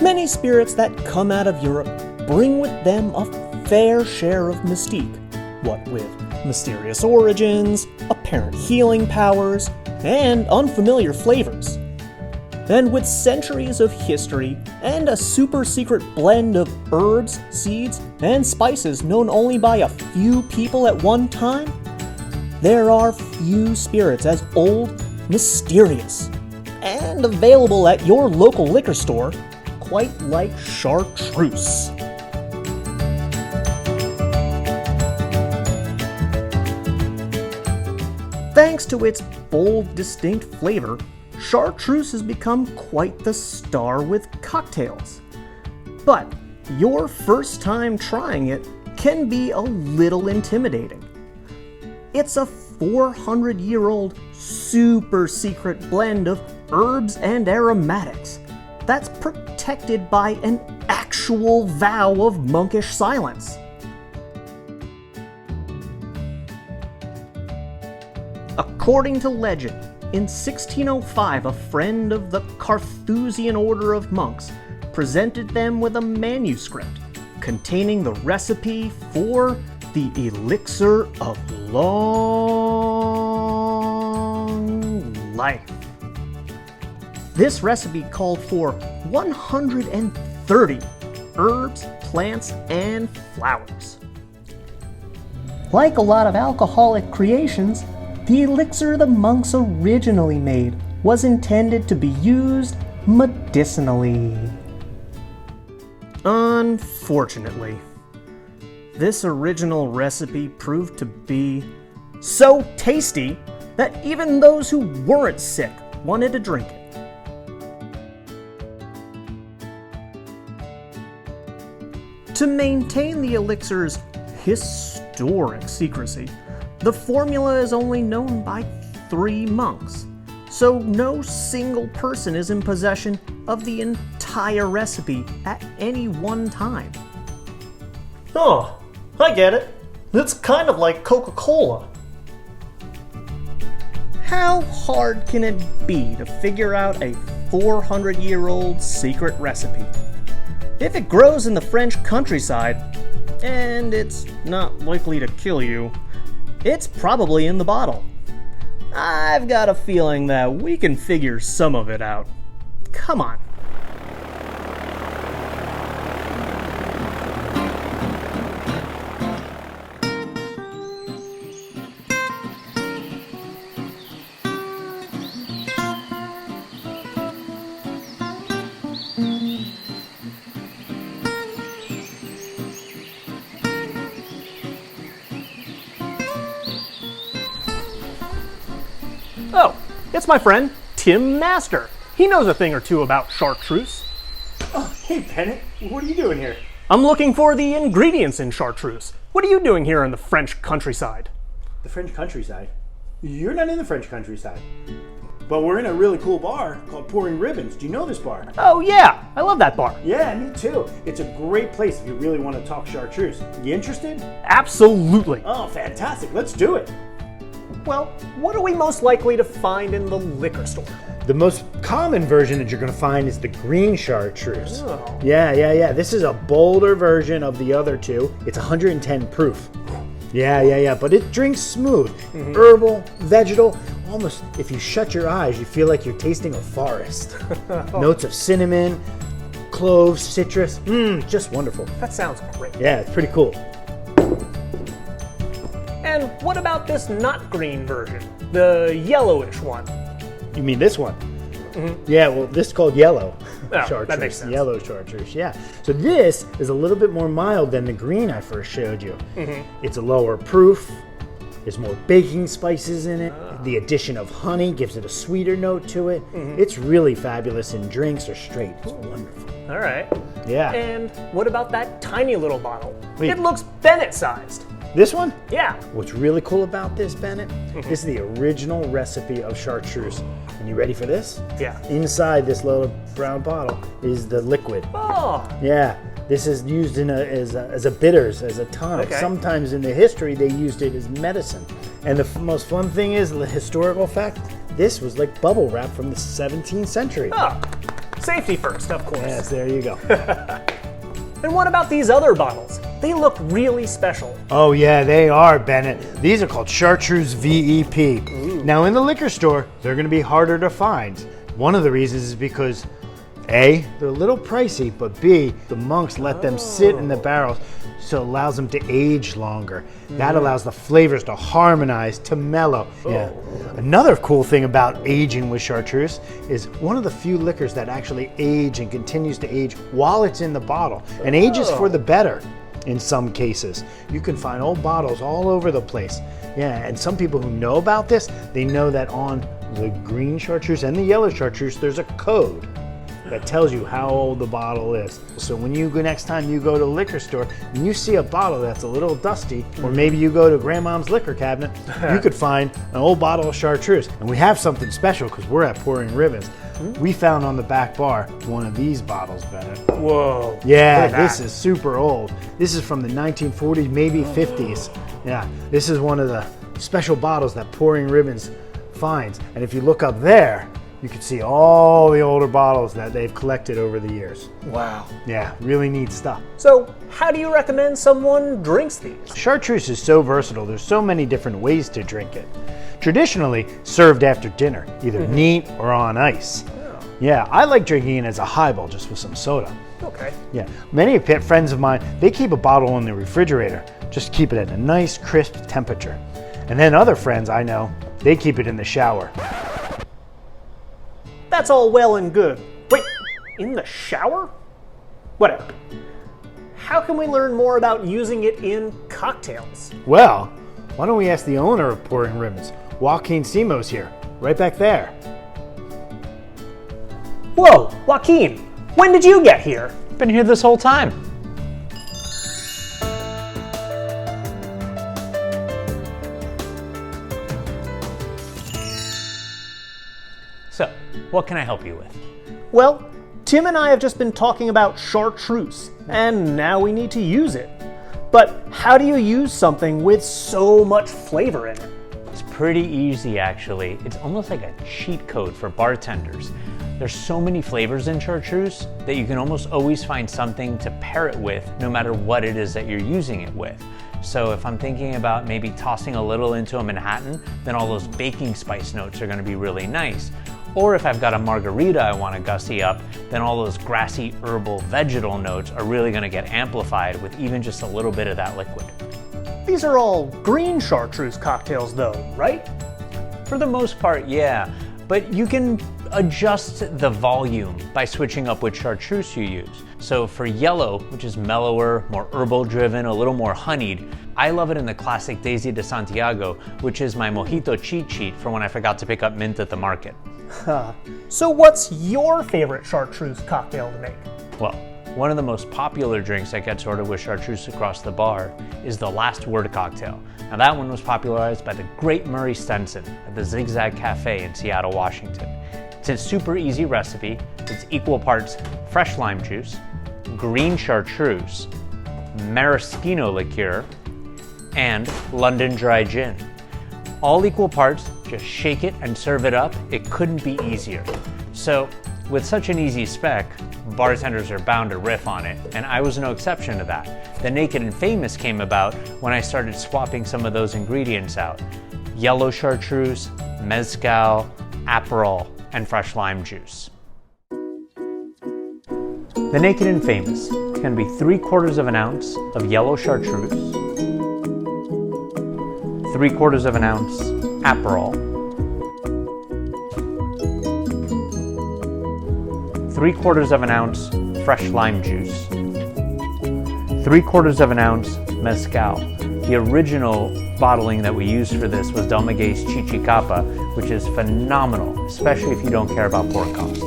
Many spirits that come out of Europe bring with them a fair share of mystique, what with mysterious origins, apparent healing powers, and unfamiliar flavors. And with centuries of history and a super secret blend of herbs, seeds, and spices known only by a few people at one time, there are few spirits as old, mysterious, and available at your local liquor store, quite like Chartreuse. Thanks to its bold, distinct flavor, Chartreuse has become quite the star with cocktails. But your first time trying it can be a little intimidating. It's a 400-year-old super secret blend of herbs and aromatics that's protected by an actual vow of monkish silence. According to legend, in 1605, a friend of the Carthusian order of monks presented them with a manuscript containing the recipe for the elixir of long life. This recipe called for 130 herbs, plants, and flowers. Like a lot of alcoholic creations, the elixir the monks originally made was intended to be used medicinally. Unfortunately, this original recipe proved to be so tasty that even those who weren't sick wanted to drink it. To maintain the elixir's historic secrecy, the formula is only known by 3 monks, so no single person is in possession of the entire recipe at any one time. Oh, I get it. It's kind of like Coca-Cola. How hard can it be to figure out a 400-year-old secret recipe? If it grows in the French countryside, and it's not likely to kill you, it's probably in the bottle. I've got a feeling that we can figure some of it out. Come on. Oh, it's my friend, Tim Master. He knows a thing or two about Chartreuse. Oh, hey Bennett, what are you doing here? I'm looking for the ingredients in Chartreuse. What are you doing here in the French countryside? The French countryside? You're not in the French countryside. But we're in a really cool bar called Pouring Ribbons. Do you know this bar? Oh yeah, I love that bar. Yeah, me too. It's a great place if you really want to talk Chartreuse. You interested? Absolutely. Oh, fantastic. Let's do it. Well, what are we most likely to find in the liquor store? The most common version that you're going to find is the green Chartreuse. Oh. Yeah. This is a bolder version of the other two. It's 110 proof. Yeah. But it drinks smooth. Mm-hmm. Herbal, vegetal. Almost, if you shut your eyes, you feel like you're tasting a forest. Notes of cinnamon, cloves, citrus. Just wonderful. That sounds great. Yeah, it's pretty cool. And what about this not green version? The yellowish one? You mean this one? Mm-hmm. Yeah, well, this is called yellow. Chartreuse. That makes sense. Yellow Chartreuse, yeah. So this is a little bit more mild than the green I first showed you. Mm-hmm. It's a lower proof. There's more baking spices in it. The addition of honey gives it a sweeter note to it. Mm-hmm. It's really fabulous in drinks or straight. It's wonderful. All right. Yeah. And what about that tiny little bottle? Wait. It looks Bennett-sized. This one? Yeah. What's really cool about this, Bennett, this is the original recipe of Chartreuse. And you ready for this? Yeah. Inside this little brown bottle is the liquid. Oh. Yeah. This is used as a bitters, as a tonic. Okay. Sometimes in the history, they used it as medicine. And the most fun thing is, the historical fact, this was like bubble wrap from the 17th century. Oh. Safety first, of course. Yes, there you go. And what about these other bottles? They look really special. Oh yeah, they are, Bennett. These are called Chartreuse VEP. Ooh. Now in the liquor store, they're gonna be harder to find. One of the reasons is because A, they're a little pricey, but B, the monks let them sit in the barrels, so it allows them to age longer. That allows the flavors to harmonize, to mellow. Yeah. Another cool thing about aging with Chartreuse is one of the few liquors that actually age and continues to age while it's in the bottle, and ages for the better in some cases. You can find old bottles all over the place. Yeah, and some people who know about this, they know that on the green Chartreuse and the yellow Chartreuse, there's a code that tells you how old the bottle is. So when you go, next time you go to the liquor store and you see a bottle that's a little dusty, or maybe you go to grandmom's liquor cabinet, you could find an old bottle of Chartreuse. And we have something special because we're at Pouring Ribbons. We found on the back bar one of these bottles, Bennett. Whoa. Yeah, this is super old. This is from the 1940s, maybe 50s. Yeah, this is one of the special bottles that Pouring Ribbons finds. And if you look up there, you can see all the older bottles that they've collected over the years. Wow. Yeah, really neat stuff. So, how do you recommend someone drinks these? Chartreuse is so versatile. There's so many different ways to drink it. Traditionally served after dinner, either neat or on ice. Yeah, I like drinking it as a highball just with some soda. Okay. Yeah, many friends of mine, they keep a bottle in the refrigerator, just keep it at a nice crisp temperature. And then other friends I know, they keep it in the shower. That's all well and good. Wait, in the shower? Whatever. How can we learn more about using it in cocktails? Well, why don't we ask the owner of Pouring Ribbons? Joaquín Simó's here, right back there. Whoa, Joaquín, when did you get here? Been here this whole time. So, what can I help you with? Well, Tim and I have just been talking about Chartreuse, and now we need to use it. But how do you use something with so much flavor in it? It's pretty easy, actually. It's almost like a cheat code for bartenders. There's so many flavors in Chartreuse that you can almost always find something to pair it with, no matter what it is that you're using it with. So if I'm thinking about maybe tossing a little into a Manhattan, then all those baking spice notes are going to be really nice. Or if I've got a margarita I want to gussy up, then all those grassy, herbal, vegetal notes are really going to get amplified with even just a little bit of that liquid. These are all green Chartreuse cocktails though, right? For the most part, yeah. But you can adjust the volume by switching up which Chartreuse you use. So for yellow, which is mellower, more herbal driven, a little more honeyed, I love it in the classic Daisy de Santiago, which is my mojito cheat sheet for when I forgot to pick up mint at the market. So what's your favorite Chartreuse cocktail to make? Well, one of the most popular drinks that gets ordered with Chartreuse across the bar is the Last Word cocktail. Now that one was popularized by the great Murray Stenson at the Zigzag Cafe in Seattle, Washington. It's a super easy recipe. It's equal parts fresh lime juice, green Chartreuse, maraschino liqueur, and London dry gin. All equal parts, just shake it and serve it up. It couldn't be easier. So with such an easy spec, bartenders are bound to riff on it, and I was no exception to that. The Naked and Famous came about when I started swapping some of those ingredients out. Yellow Chartreuse, mezcal, Aperol, and fresh lime juice. The Naked and Famous can be 3/4 of an ounce of yellow Chartreuse, 3/4 of an ounce Aperol, 3/4 of an ounce fresh lime juice, 3/4 of an ounce mezcal. The original bottling that we used for this was Maguey's Chichicapa, which is phenomenal, especially if you don't care about pour cost.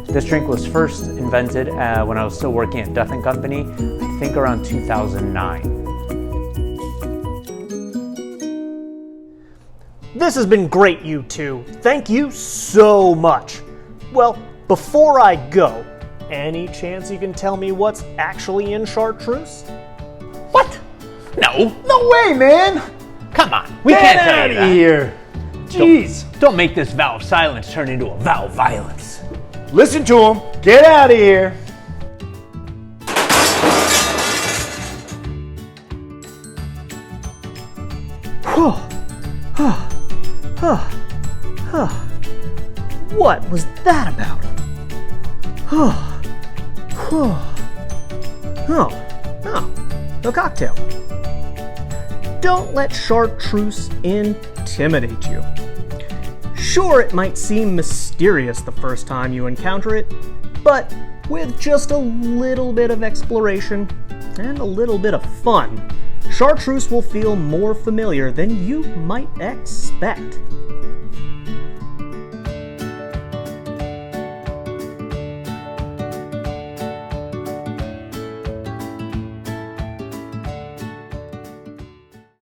This drink was first invented when I was still working at Duff & Company, I think around 2009. This has been great, you two. Thank you so much. Well, before I go, any chance you can tell me what's actually in Chartreuse? What? No. No way, man! Come on. We Get can't tell out you of that. here! Jeez! Don't make this vow of silence turn into a vow of violence. Listen to him. Get out of here. What was that about? A cocktail. Don't let Chartreuse intimidate you. Sure, it might seem mysterious the first time you encounter it, but with just a little bit of exploration and a little bit of fun, Chartreuse will feel more familiar than you might expect.